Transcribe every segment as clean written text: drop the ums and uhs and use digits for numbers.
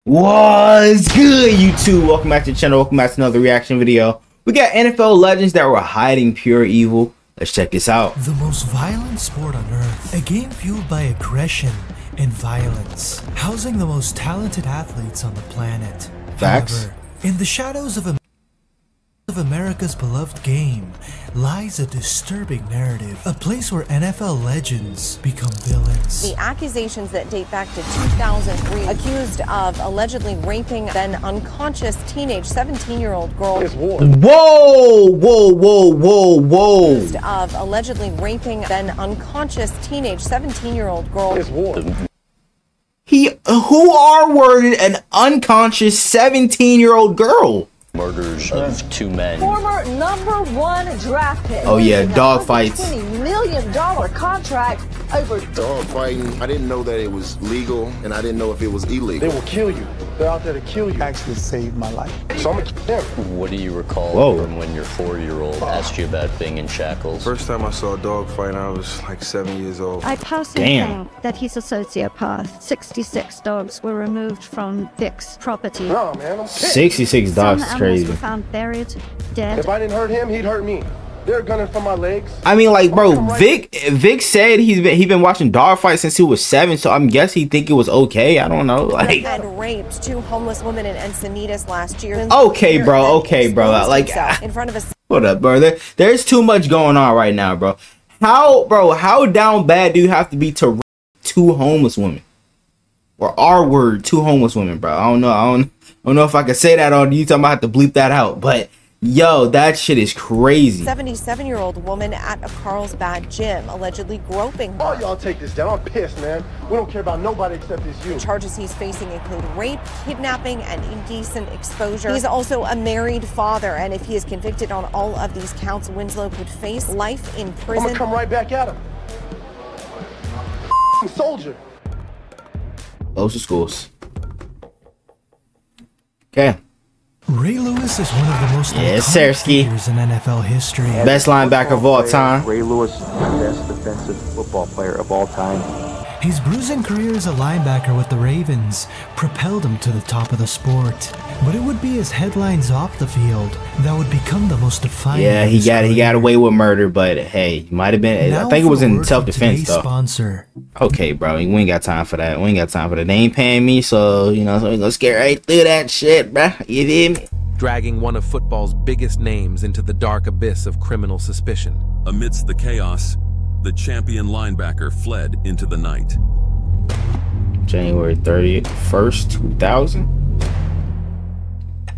What's good, YouTube? Welcome back to the channel. Welcome back to another reaction video. We got NFL legends that were hiding pure evil. Let's check this out. The most violent sport on earth. A game fueled by aggression and violence. Housing the most talented athletes on the planet. Facts. However, in the shadows of America's beloved game lies a disturbing narrative. A place where NFL legends become villains. The accusations that date back to 2003, accused of allegedly raping then unconscious teenage 17-year-old girl. Whoa, whoa, whoa, whoa, whoa. Accused of allegedly raping then unconscious teenage 17-year-old girl. Who R-worded an unconscious 17-year-old girl? Murders of two men. Former #1 draft pick. Oh yeah, dog fights. $20 million contract over dog fighting. I didn't know that it was legal, and I didn't know if it was illegal. They will kill you. They're out there to kill you. Actually saved my life. So I'm gonna kill them. What do you recall from when your 4-year-old asked you about being in shackles? First time I saw a dog fight, I was like 7 years old. I personally think that he's a sociopath. 66 dogs were removed from Vic's property. No, man, I'm 66 dogs is crazy. Were found buried, dead. If I didn't hurt him, he'd hurt me. They're gunning for my legs. I mean, like, bro, Vic said he been watching dog fights since he was 7, so I'm guessing he think it was okay. I don't know, like. And raped 2 homeless women in Encinitas last year. Okay, bro. Like, in front of a. What up, bro? There's too much going on right now, bro. How down bad do you have to be to rape 2 homeless women, or R-word 2 homeless women, bro? I don't know if I can say that on YouTube. I'm gonna have to bleep that out, but. Yo, that shit is crazy. 77-year-old woman at a Carlsbad gym allegedly groping her. Oh, y'all take this down. I'm pissed, man. We don't care about nobody except this you. The charges he's facing include rape, kidnapping, and indecent exposure. He's also a married father, and if he is convicted on all of these counts, Winslow could face life in prison. I'm gonna come right back at him. Soldier. Close to schools. Okay. Ray Lewis is one of the most iconic figures in NFL history. Best linebacker of all time. Ray Lewis, best defensive football player of all time. His bruising career as a linebacker with the Ravens propelled him to the top of the sport. But it would be his headlines off the field that would become the most defining. Yeah, he got away with murder, but hey, he might have been. I think it was in self-defense though. Sponsor. Okay, bro, we ain't got time for that. They ain't paying me, so you know, so we gonna get right through that shit, bro. You feel me? Dragging one of football's biggest names into the dark abyss of criminal suspicion. Amidst the chaos, the champion linebacker fled into the night. January 31st, 2000.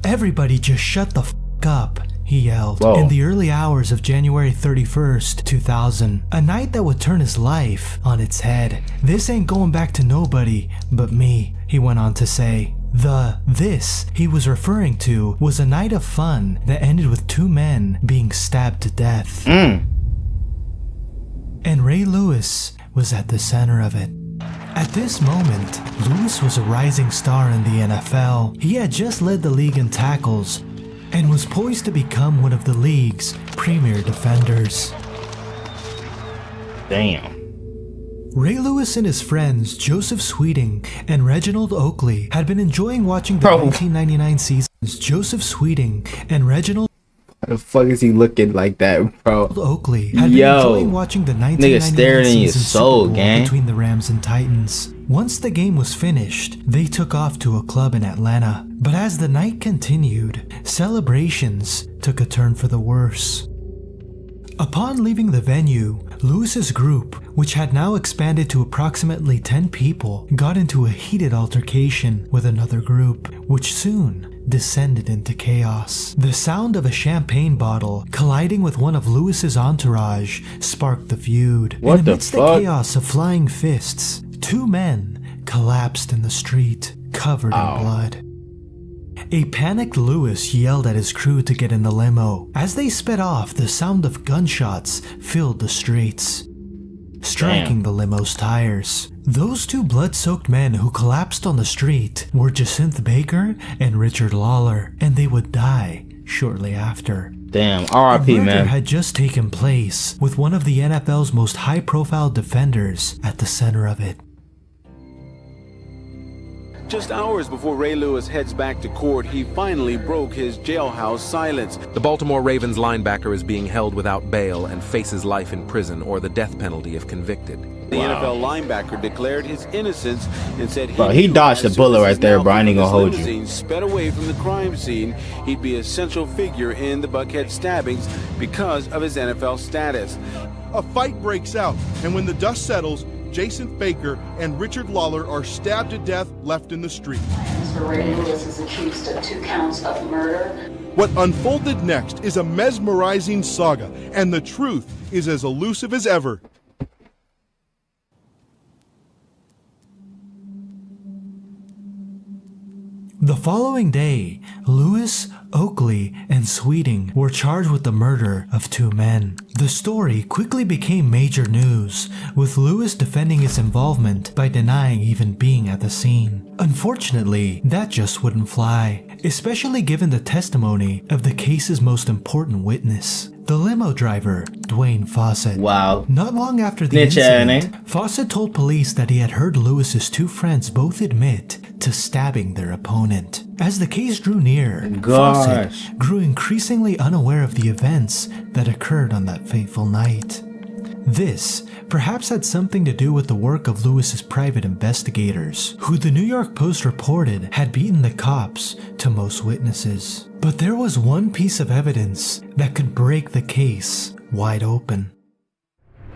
Everybody just shut the f*** up, he yelled. In the early hours of January 31st, 2000. A night that would turn his life on its head. This ain't going back to nobody but me, he went on to say. This he was referring to was a night of fun that ended with 2 men being stabbed to death. And Ray Lewis was at the center of it. At this moment, Lewis was a rising star in the NFL. He had just led the league in tackles and was poised to become one of the league's premier defenders. Damn. Ray Lewis and his friends Joseph Sweeting and Reginald Oakley had been enjoying watching the 1999 seasons. Joseph Sweeting and Reginald How the fuck is he looking like that, bro? Oakley had been enjoying watching the 1999 season Super Bowl between the Rams and Titans. Once the game was finished, they took off to a club in Atlanta. But as the night continued, celebrations took a turn for the worse. Upon leaving the venue, Lewis's group, which had now expanded to approximately 10 people, got into a heated altercation with another group, which soon descended into chaos. The sound of a champagne bottle colliding with one of Lewis's entourage sparked the feud. And amidst the chaos of flying fists, 2 men collapsed in the street, covered in blood. A panicked Lewis yelled at his crew to get in the limo. As they sped off, the sound of gunshots filled the streets, striking the limo's tires. Those 2 blood-soaked men who collapsed on the street were Jacinth Baker and Richard Lawler, and they would die shortly after. Damn, R.I.P. man. Murder had just taken place, with one of the NFL's most high-profile defenders at the center of it. Just hours before Ray Lewis heads back to court, he finally broke his jailhouse silence. The Baltimore Ravens linebacker is being held without bail and faces life in prison or the death penalty if convicted. The NFL linebacker declared his innocence and said he dodged the bullet right there, bro. I ain't gonna hold you. Sped away from the crime scene, he'd be a central figure in the Buckhead stabbings because of his NFL status. A fight breaks out, and when the dust settles, Jason Faker and Richard Lawler are stabbed to death, left in the street. Mr. Ray Lewis is accused of 2 counts of murder. What unfolded next is a mesmerizing saga, and the truth is as elusive as ever. The following day, Lewis, Oakley, and Sweeting were charged with the murder of 2 men. The story quickly became major news, with Lewis defending his involvement by denying even being at the scene. Unfortunately, that just wouldn't fly, especially given the testimony of the case's most important witness, the limo driver, Dwayne Fawcett. Wow. Not long after the incident, Fawcett told police that he had heard Lewis's 2 friends both admit to stabbing their opponent. As the case drew near, Fawcett grew increasingly unaware of the events that occurred on that fateful night. This perhaps had something to do with the work of Lewis's private investigators, who the New York Post reported had beaten the cops to most witnesses. But there was one piece of evidence that could break the case wide open.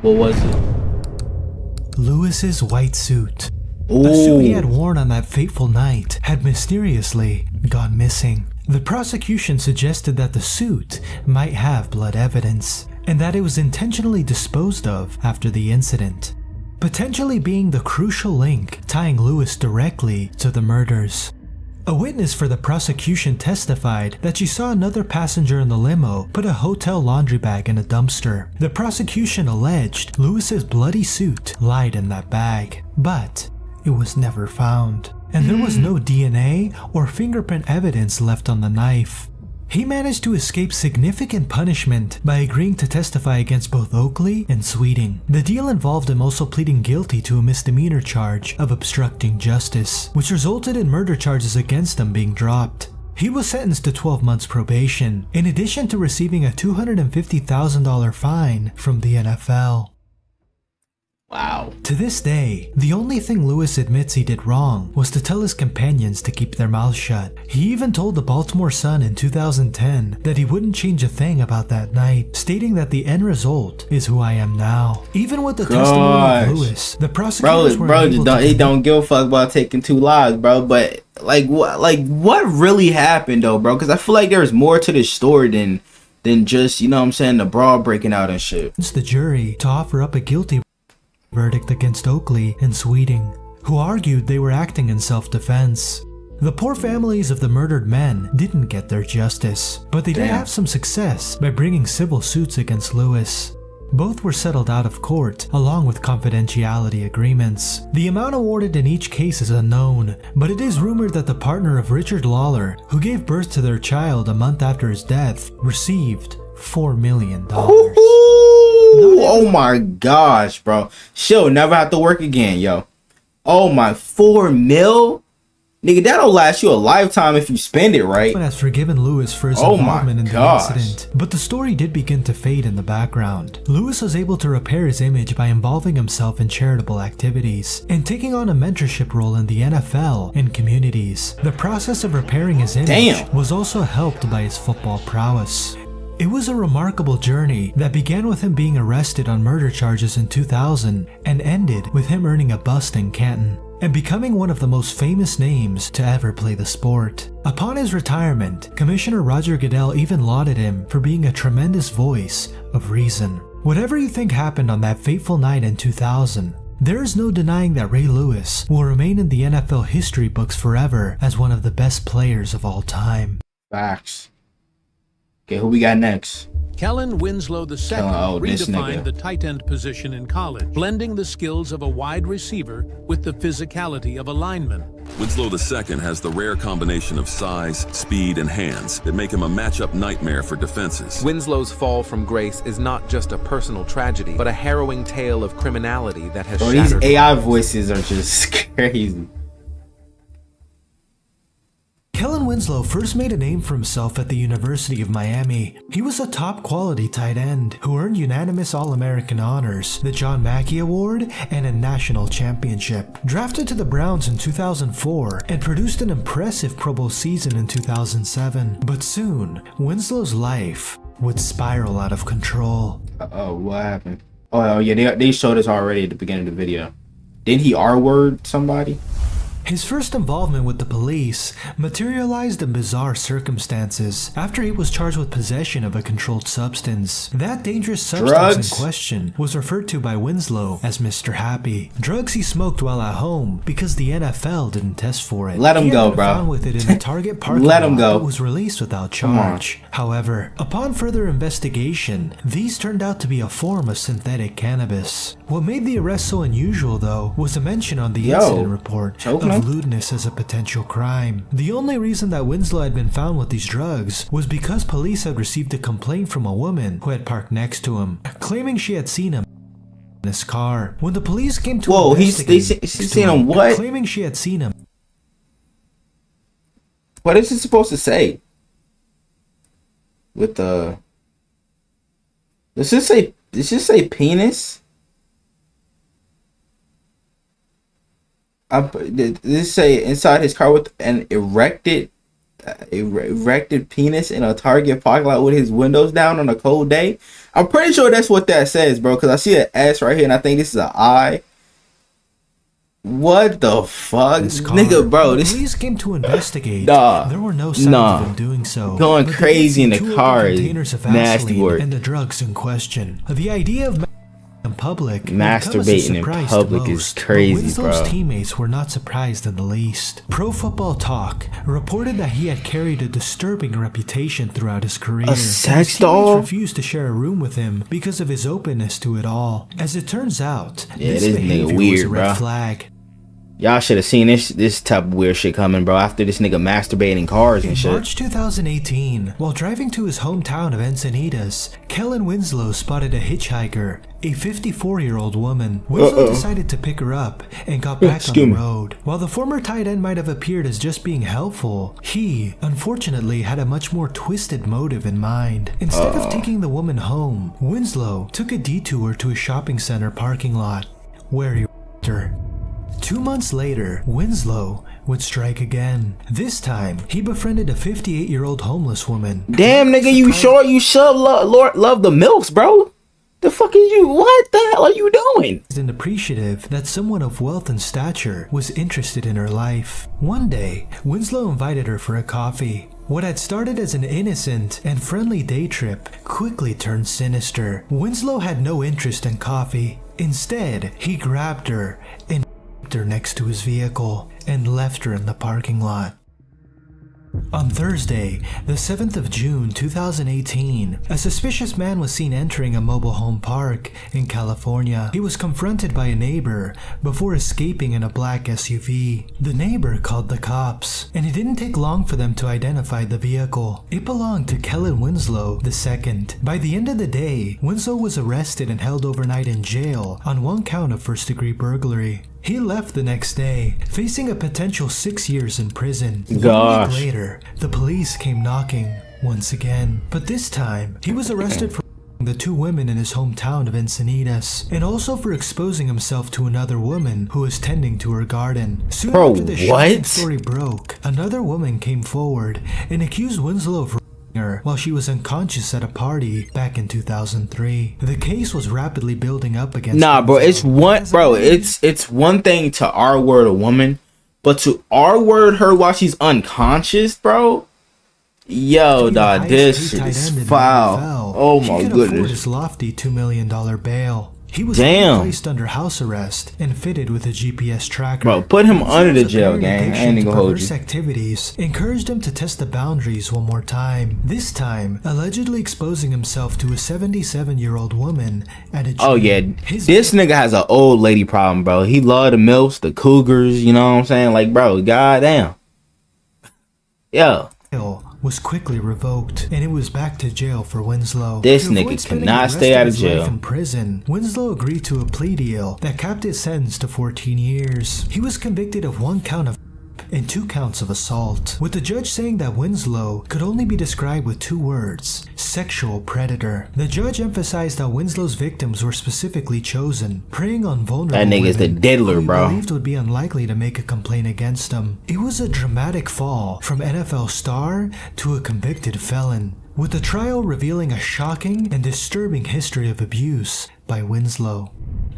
What was it? Lewis's white suit. The suit he had worn on that fateful night had mysteriously gone missing. The prosecution suggested that the suit might have blood evidence, and that it was intentionally disposed of after the incident, potentially being the crucial link tying Lewis directly to the murders. A witness for the prosecution testified that she saw another passenger in the limo put a hotel laundry bag in a dumpster. The prosecution alleged Lewis's bloody suit lied in that bag, but it was never found, and there was no DNA or fingerprint evidence left on the knife. He managed to escape significant punishment by agreeing to testify against both Oakley and Sweeting. The deal involved him also pleading guilty to a misdemeanor charge of obstructing justice, which resulted in murder charges against him being dropped. He was sentenced to 12 months probation, in addition to receiving a $250,000 fine from the NFL. Wow. To this day, the only thing Lewis admits he did wrong was to tell his companions to keep their mouths shut. He even told the Baltimore Sun in 2010 that he wouldn't change a thing about that night, stating that the end result is who I am now. Even with the testimony of Lewis, the prosecutors were able to... He don't give a fuck about taking 2 lives, bro. But what really happened though, bro? Because I feel like there's more to this story than just, you know what I'm saying, the brawl breaking out and shit. It's the jury to offer up a guilty verdict against Oakley and Sweeting, who argued they were acting in self-defense. The poor families of the murdered men didn't get their justice, but they did have some success by bringing civil suits against Lewis. Both were settled out of court, along with confidentiality agreements. The amount awarded in each case is unknown, but it is rumored that the partner of Richard Lawler, who gave birth to their child a month after his death, received $4 million. Oh my gosh, bro. She'll never have to work again, yo. Oh my, 4 mil? Nigga, that'll last you a lifetime if you spend it right. Has forgiven Lewis for his involvement in the incident, but the story did begin to fade in the background. Lewis was able to repair his image by involving himself in charitable activities and taking on a mentorship role in the NFL and communities. The process of repairing his image was also helped by his football prowess. It was a remarkable journey that began with him being arrested on murder charges in 2000 and ended with him earning a bust in Canton and becoming one of the most famous names to ever play the sport. Upon his retirement, Commissioner Roger Goodell even lauded him for being a tremendous voice of reason. Whatever you think happened on that fateful night in 2000, there is no denying that Ray Lewis will remain in the NFL history books forever as one of the best players of all time. Facts. Okay, who we got next? Kellen Winslow II redefined the tight end position in college, blending the skills of a wide receiver with the physicality of a lineman. Winslow II has the rare combination of size, speed, and hands that make him a matchup nightmare for defenses. Winslow's fall from grace is not just a personal tragedy, but a harrowing tale of criminality that has shattered these AI voices are just crazy. Kellen Winslow first made a name for himself at the University of Miami. He was a top quality tight end who earned unanimous All-American honors, the John Mackey Award, and a national championship. Drafted to the Browns in 2004 and produced an impressive Pro Bowl season in 2007. But soon, Winslow's life would spiral out of control. Oh, what happened? Oh yeah, they showed us already at the beginning of the video. Didn't he R-word somebody? His first involvement with the police materialized in bizarre circumstances after he was charged with possession of a controlled substance. That dangerous substance in question was referred to by Winslow as Mr. Happy. Drugs he smoked while at home because the NFL didn't test for it. Let him go, bro. Found with it in a Target parking Let him lot go. That was released without charge. However, upon further investigation, these turned out to be a form of synthetic cannabis. What made the arrest so unusual, though, was a mention on the incident report of lewdness as a potential crime. The only reason that Winslow had been found with these drugs was because police had received a complaint from a woman who had parked next to him, claiming she had seen him in his car. When the police came to investigate, she's seen him what? Claiming she had seen him. What is it supposed to say? With the does this say penis? Did this say inside his car with an erected penis in a Target parking lot with his windows down on a cold day? I'm pretty sure that's what that says, bro, because I see an S right here and I think this is an I. What the fuck, nigga, bro? This police came to investigate. There were no signs of him doing so. Going crazy in the car is nasty work. And the drugs in question. The idea of in public, masturbating in public is crazy, bro. Winslow's teammates were not surprised in the least. Pro Football Talk reported that he had carried a disturbing reputation throughout his career. A sex doll? Refused to share a room with him because of his openness to it all. As it turns out, this nigga weird, was a red bro. flag. Y'all should have seen this type of weird shit coming, bro, after this nigga masturbating cars and shit. In March 2018, while driving to his hometown of Encinitas, Kellen Winslow spotted a hitchhiker, a 54-year-old woman. Winslow decided to pick her up and got back on the road. While the former tight end might have appeared as just being helpful, he, unfortunately, had a much more twisted motive in mind. Instead of taking the woman home, Winslow took a detour to a shopping center parking lot, where he raped her. 2 months later, Winslow would strike again. This time, he befriended a 58-year-old homeless woman. Damn, nigga, you short, you shove, love the milks, bro. The fuck is you? What the hell are you doing? And appreciative that someone of wealth and stature was interested in her life. One day, Winslow invited her for a coffee. What had started as an innocent and friendly day trip quickly turned sinister. Winslow had no interest in coffee. Instead, he grabbed her and her next to his vehicle and left her in the parking lot. On Thursday, the 7th of June 2018, a suspicious man was seen entering a mobile home park in California. He was confronted by a neighbor before escaping in a black SUV. The neighbor called the cops, and it didn't take long for them to identify the vehicle. It belonged to Kellen Winslow II. By the end of the day, Winslow was arrested and held overnight in jail on one count of first-degree burglary. He left the next day, facing a potential 6 years in prison. Gosh. 1 week later, the police came knocking once again. But this time, he was arrested for the 2 women in his hometown of Encinitas, and also for exposing himself to another woman who was tending to her garden. Soon after the shocking story broke, another woman came forward and accused Winslow of her while she was unconscious at a party back in 2003. The case was rapidly building up against bro, it's one thing to R-word a woman, but to R-word her while she's unconscious, bro. Yo, dog, this shit is foul. Oh my goodness. He could afford his lofty $2 million bail. He was placed under house arrest and fitted with a GPS tracker. Bro, put him under the jail, gang. I ain't gonna hold you. Activities encouraged him to test the boundaries one more time. This time, allegedly exposing himself to a 77-year-old woman at a gym. Oh yeah, this nigga has an old lady problem, bro. He love the milfs, the cougars. You know what I'm saying? Like, bro, goddamn. Yo. Was quickly revoked, and it was back to jail for Winslow. This nigga cannot stay out of jail. In prison, Winslow agreed to a plea deal that capped his sentence to 14 years. He was convicted of 1 count of rape and 2 counts of assault, with the judge saying that Winslow could only be described with 2 words: sexual predator. The judge emphasized how Winslow's victims were specifically chosen, preying on vulnerable that nigga's the diddler, bro. Believed would be unlikely to make a complaint against him. It was a dramatic fall from NFL star to a convicted felon, with the trial revealing a shocking and disturbing history of abuse by Winslow.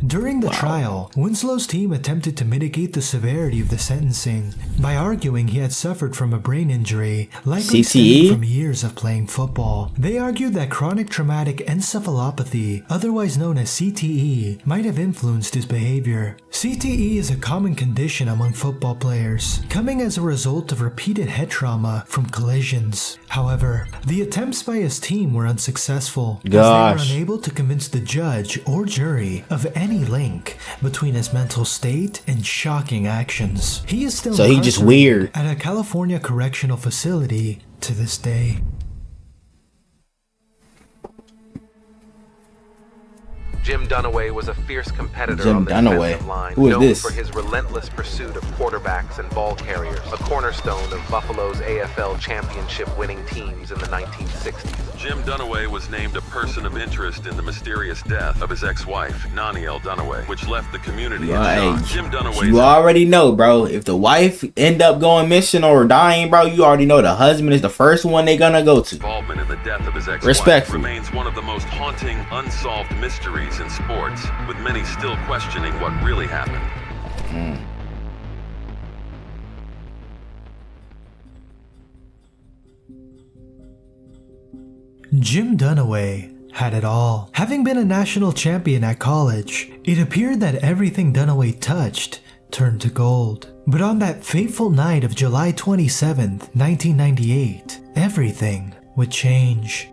During the trial, Winslow's team attempted to mitigate the severity of the sentencing by arguing he had suffered from a brain injury, likely stemming from years of playing football. They argued that chronic traumatic encephalopathy, otherwise known as CTE, might have influenced his behavior. CTE is a common condition among football players, coming as a result of repeated head trauma from collisions. However, the attempts by his team were unsuccessful, as they were unable to convince the judge or jury of any link between his mental state and shocking actions. He is still he just weird at a California correctional facility to this day. Jim Dunaway was a fierce competitor on the defensive line, known for his relentless pursuit of quarterbacks and ball carriers, a cornerstone of Buffalo's AFL championship winning teams in the 1960s. Jim Dunaway was named a person of interest in the mysterious death of his ex-wife, Nanielle Dunaway, which left the community in shock. Jim Dunaway, you already know, bro, if the wife end up going missing or dying, bro, you already know the husband is the first one they gonna go to. Involvement in the death of his ex-wife remains one of the most haunting, unsolved mysteries in sports, with many still questioning what really happened. Jim Dunaway had it all. Having been a national champion at college, it appeared that everything Dunaway touched turned to gold. But on that fateful night of July 27th, 1998, everything would change.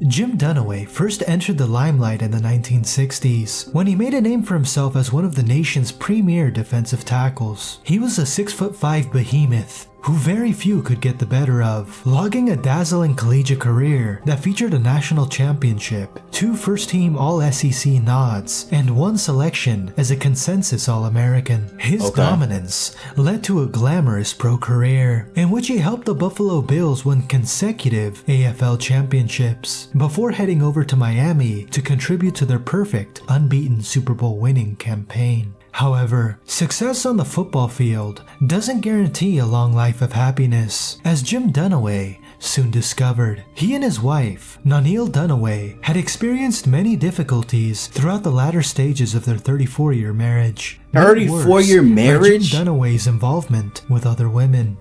Jim Dunaway first entered the limelight in the 1960s when he made a name for himself as one of the nation's premier defensive tackles. He was a 6'5" behemoth who very few could get the better of, logging a dazzling collegiate career that featured a national championship, 2 first-team All-SEC nods, and 1 selection as a consensus All-American. His dominance led to a glamorous pro career, in which he helped the Buffalo Bills win consecutive AFL championships, before heading over to Miami to contribute to their perfect, unbeaten Super Bowl winning campaign. However, success on the football field doesn't guarantee a long life of happiness, as Jim Dunaway soon discovered. He and his wife, Nanielle Dunaway, had experienced many difficulties throughout the latter stages of their 34-year marriage. 34-year marriage? Jim Dunaway's involvement with other women.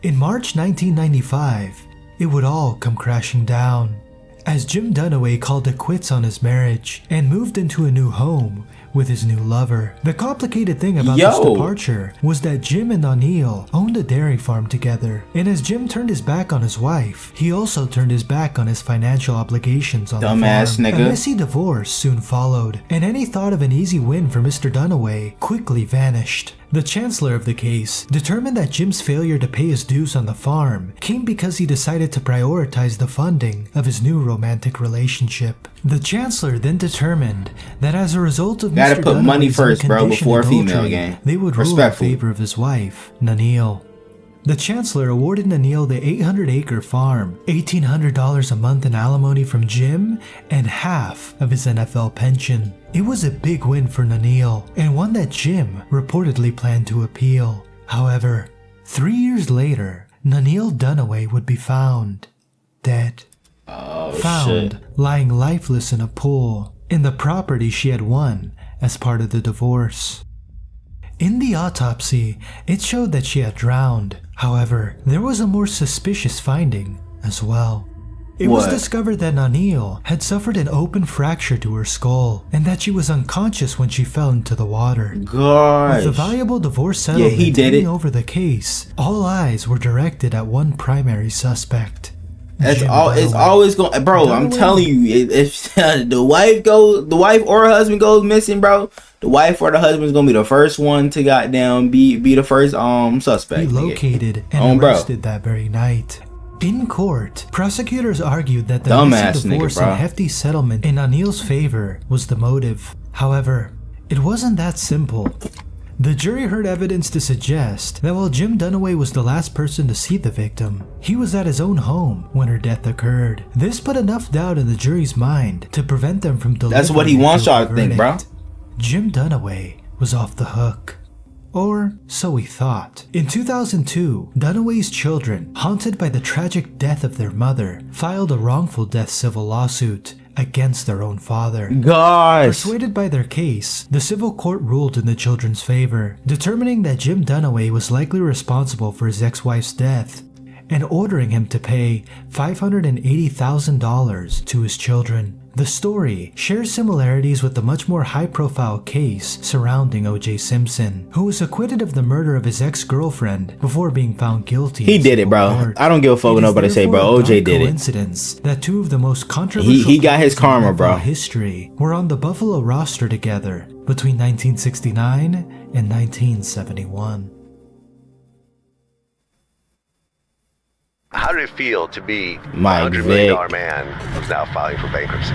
In March 1995, it would all come crashing down, as Jim Dunaway called it quits on his marriage and moved into a new home with his new lover. The complicated thing about this departure was that Jim and Nanielle owned a dairy farm together, and as Jim turned his back on his wife, he also turned his back on his financial obligations on the farm. Nigga. A messy divorce soon followed, and any thought of an easy win for Mr. Dunaway quickly vanished. The chancellor of the case determined that Jim's failure to pay his dues on the farm came because he decided to prioritize the funding of his new romantic relationship. The chancellor then determined that as a result of Mr. put money first, bro, before a female game. They would rule in favor of his wife, Nanielle. The chancellor awarded Nanielle the 800-acre farm, $1,800 a month in alimony from Jim, and half of his NFL pension. It was a big win for Nanielle, and one that Jim reportedly planned to appeal. However, 3 years later, Nanielle Dunaway would be found dead. Found lying lifeless in a pool in the property she had won as part of the divorce. In the autopsy, it showed that she had drowned. However, there was a more suspicious finding as well. It was discovered that Nanielle had suffered an open fracture to her skull, and that she was unconscious when she fell into the water. With the valuable divorce settlement hanging over the case, all eyes were directed at one primary suspect. It's always going, bro. I'm telling you, if the wife or her husband goes missing, bro, the wife or the husband is gonna be the first one to goddamn be the first suspect. He located and arrested that very night. In court, prosecutors argued that the messy divorce and hefty settlement in Nanielle's favor was the motive. However, it wasn't that simple. The jury heard evidence to suggest that while Jim Dunaway was the last person to see the victim, he was at his own home when her death occurred. This put enough doubt in the jury's mind to prevent them from delivering. That's what he wants y'all to think, bro. Jim Dunaway was off the hook. Or so we thought. In 2002, Dunaway's children, haunted by the tragic death of their mother, filed a wrongful death civil lawsuit against their own father. Gosh. Persuaded by their case, the civil court ruled in the children's favor, determining that Jim Dunaway was likely responsible for his ex-wife's death and ordering him to pay $580,000 to his children. The story shares similarities with the much more high-profile case surrounding O.J. Simpson, who was acquitted of the murder of his ex-girlfriend before being found guilty. He did it, bro. I don't give a fuck what nobody say, bro. O.J. did it. Coincidence that two of the most controversial he got his karma, bro. History were on the Buffalo roster together between 1969 and 1971. How did it feel to be a $100 million man who's now filing for bankruptcy?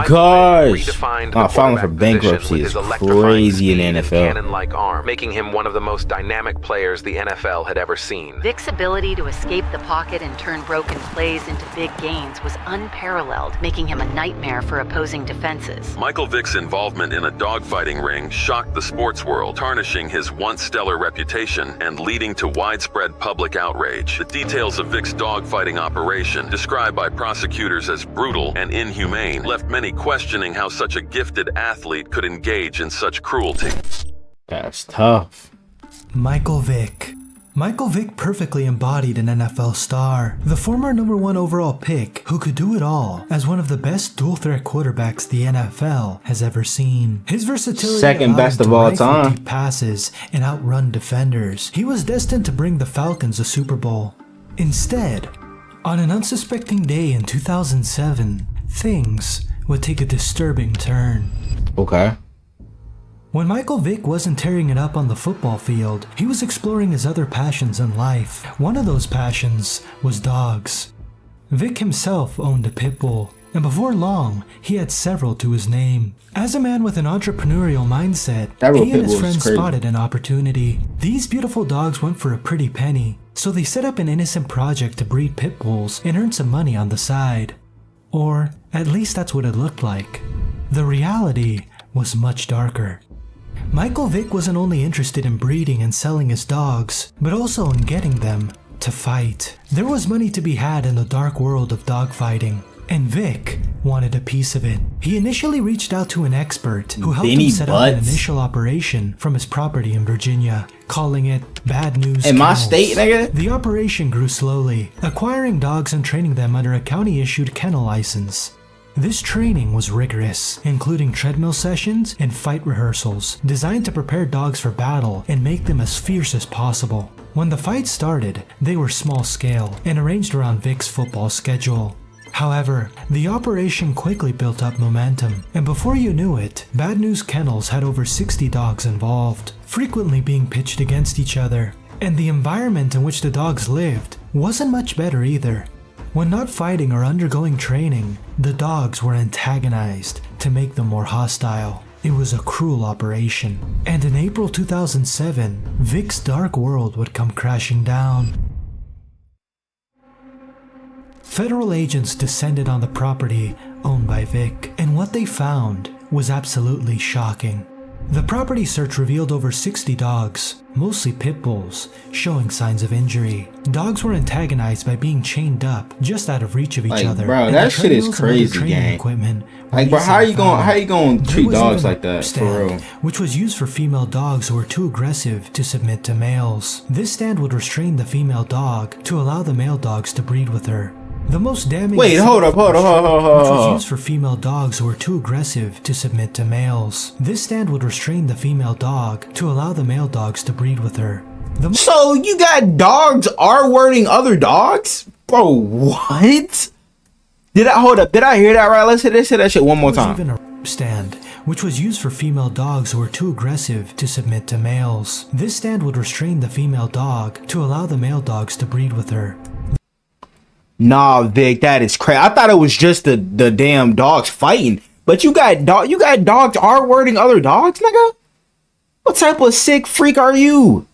Gosh, filing for bankruptcy is crazy in the NFL. Cannon-like arm, making him one of the most dynamic players the NFL had ever seen. Vic's ability to escape the pocket and turn broken plays into big gains was unparalleled, making him a nightmare for opposing defenses. Michael Vick's involvement in a dogfighting ring shocked the sports world, tarnishing his once stellar reputation and leading to widespread public outrage. The details of Vick's dogfighting operation, described by prosecutors as brutal and inhumane, left many questioning how such a gifted athlete could engage in such cruelty. That's tough. Michael Vick. Michael Vick perfectly embodied an NFL star, the former #1 overall pick who could do it all as one of the best dual-threat quarterbacks the NFL has ever seen. His versatility, second best of all time, deep passes and outrun defenders. He was destined to bring the Falcons a Super Bowl. Instead, on an unsuspecting day in 2007, things would take a disturbing turn. Okay. When Michael Vick wasn't tearing it up on the football field, he was exploring his other passions in life. One of those passions was dogs. Vick himself owned a pit bull, and before long, he had several to his name. As a man with an entrepreneurial mindset, he and his friends spotted an opportunity. These beautiful dogs went for a pretty penny, so they set up an innocent project to breed pit bulls and earn some money on the side. Or at least that's what it looked like. The reality was much darker. Michael Vick wasn't only interested in breeding and selling his dogs, but also in getting them to fight. There was money to be had in the dark world of dogfighting, and Vick wanted a piece of it. He initially reached out to an expert who helped him set up an initial operation from his property in Virginia, calling it Bad News in my state, nigga. The operation grew slowly, acquiring dogs and training them under a county-issued kennel license. This training was rigorous, including treadmill sessions and fight rehearsals, designed to prepare dogs for battle and make them as fierce as possible. When the fights started, they were small-scale and arranged around Vick's football schedule. However, the operation quickly built up momentum, and before you knew it, Bad News Kennels had over 60 dogs involved, frequently being pitched against each other. And the environment in which the dogs lived wasn't much better either. When not fighting or undergoing training, the dogs were antagonized to make them more hostile. It was a cruel operation, and in April 2007, Vick's dark world would come crashing down. Federal agents descended on the property owned by Vick, and what they found was absolutely shocking. The property search revealed over 60 dogs, mostly pit bulls, showing signs of injury. Dogs were antagonized by being chained up just out of reach of each other. Bro, that shit is crazy, gang. Like, bro, how you going to treat dogs like that, for real? Which was used for female dogs who were too aggressive to submit to males. This stand would restrain the female dog to allow the male dogs to breed with her. The most damning. Wait, hold up. Which was used for female dogs who were too aggressive to submit to males. This stand would restrain the female dog to allow the male dogs to breed with her. So you got dogs R-wording other dogs? Bro, what? Did I hear that right? Let's hit that shit one more time. Even a stand, which was used for female dogs who were too aggressive to submit to males. This stand would restrain the female dog to allow the male dogs to breed with her. Nah, Vic, that is crazy. I thought it was just the damn dogs fighting, but you got dogs R-wording other dogs, nigga. What type of sick freak are you?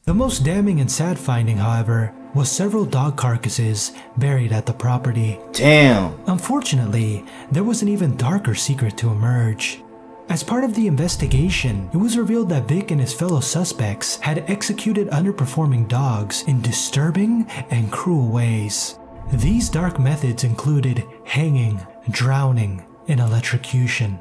The most damning and sad finding, however, was several dog carcasses buried at the property. Damn. Unfortunately, there was an even darker secret to emerge. As part of the investigation, it was revealed that Vic and his fellow suspects had executed underperforming dogs in disturbing and cruel ways. These dark methods included hanging, drowning, and electrocution.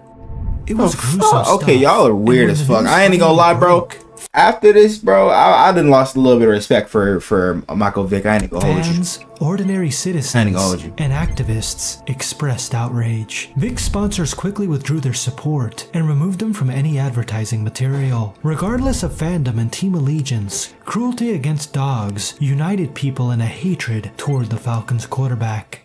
It was gruesome stuff. Okay, y'all are weird as fuck. I ain't gonna lie, bro. After this, bro, I done lost a little bit of respect for Michael Vick. I ain't gonna hold you. Fans, ordinary citizens, and activists expressed outrage. Vic sponsors quickly withdrew their support and removed them from any advertising material. Regardless of fandom and team allegiance, cruelty against dogs united people in a hatred toward the Falcons quarterback.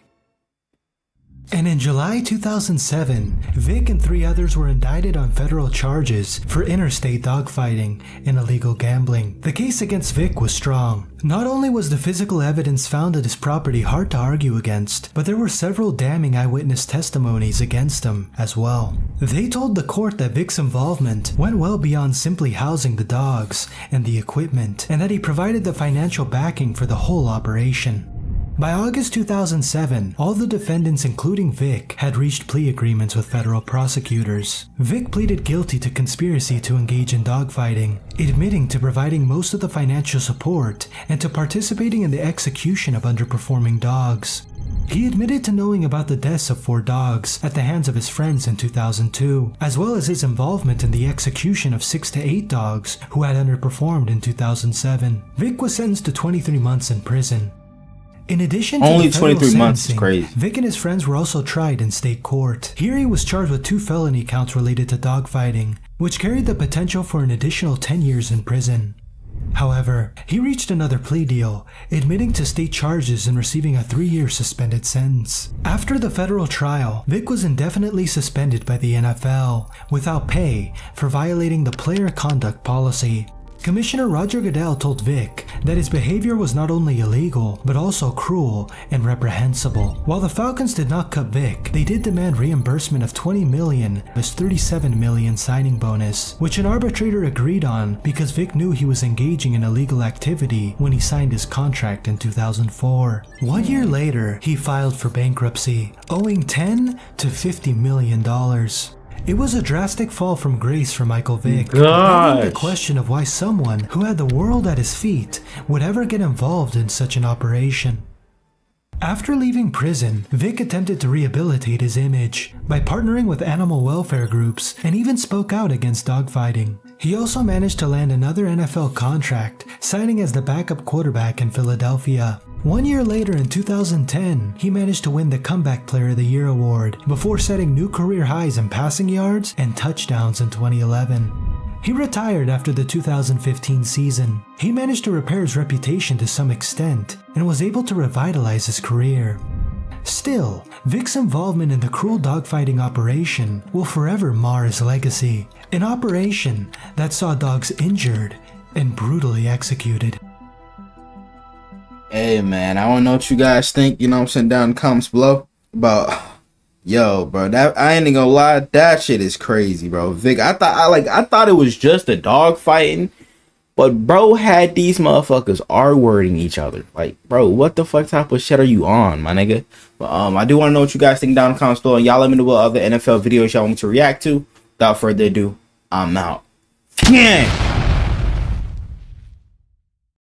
And in July 2007, Vic and 3 others were indicted on federal charges for interstate dogfighting and illegal gambling. The case against Vic was strong. Not only was the physical evidence found at his property hard to argue against, but there were several damning eyewitness testimonies against him as well. They told the court that Vic's involvement went well beyond simply housing the dogs and the equipment, and that he provided the financial backing for the whole operation. By August 2007, all the defendants, including Vic, had reached plea agreements with federal prosecutors. Vic pleaded guilty to conspiracy to engage in dogfighting, admitting to providing most of the financial support and to participating in the execution of underperforming dogs. He admitted to knowing about the deaths of 4 dogs at the hands of his friends in 2002, as well as his involvement in the execution of 6 to 8 dogs who had underperformed in 2007. Vic was sentenced to 23 months in prison. In addition to only 23 months is crazy. Vic and his friends were also tried in state court. Here he was charged with 2 felony counts related to dogfighting, which carried the potential for an additional 10 years in prison. However, he reached another plea deal, admitting to state charges and receiving a 3-year suspended sentence. After the federal trial, Vic was indefinitely suspended by the NFL without pay for violating the player conduct policy. Commissioner Roger Goodell told Vic that his behavior was not only illegal, but also cruel and reprehensible. While the Falcons did not cut Vic, they did demand reimbursement of $20 million of his $37 million signing bonus, which an arbitrator agreed on because Vic knew he was engaging in illegal activity when he signed his contract in 2004. 1 year later, he filed for bankruptcy, owing $10 to $50 million. It was a drastic fall from grace for Michael Vick, begging the question of why someone who had the world at his feet would ever get involved in such an operation. After leaving prison, Vic attempted to rehabilitate his image by partnering with animal welfare groups and even spoke out against dogfighting. He also managed to land another NFL contract, signing as the backup quarterback in Philadelphia. 1 year later in 2010, he managed to win the Comeback Player of the Year award before setting new career highs in passing yards and touchdowns in 2011. He retired after the 2015 season. He managed to repair his reputation to some extent and was able to revitalize his career. Still, Vic's involvement in the cruel dogfighting operation will forever mar his legacy, an operation that saw dogs injured and brutally executed. Hey man, I don't know what you guys think, you know what I'm saying, down in the comments below about, yo bro, that I ain't gonna lie, that shit is crazy, bro. Vic, I thought it was just a dog fighting, but bro had these motherfuckers R-wording each other. Like, bro, what the fuck type of shit are you on, my nigga? But I do want to know what you guys think down in the comments below, and y'all let me know what other NFL videos y'all want me to react to. Without further ado, I'm out. Yeah.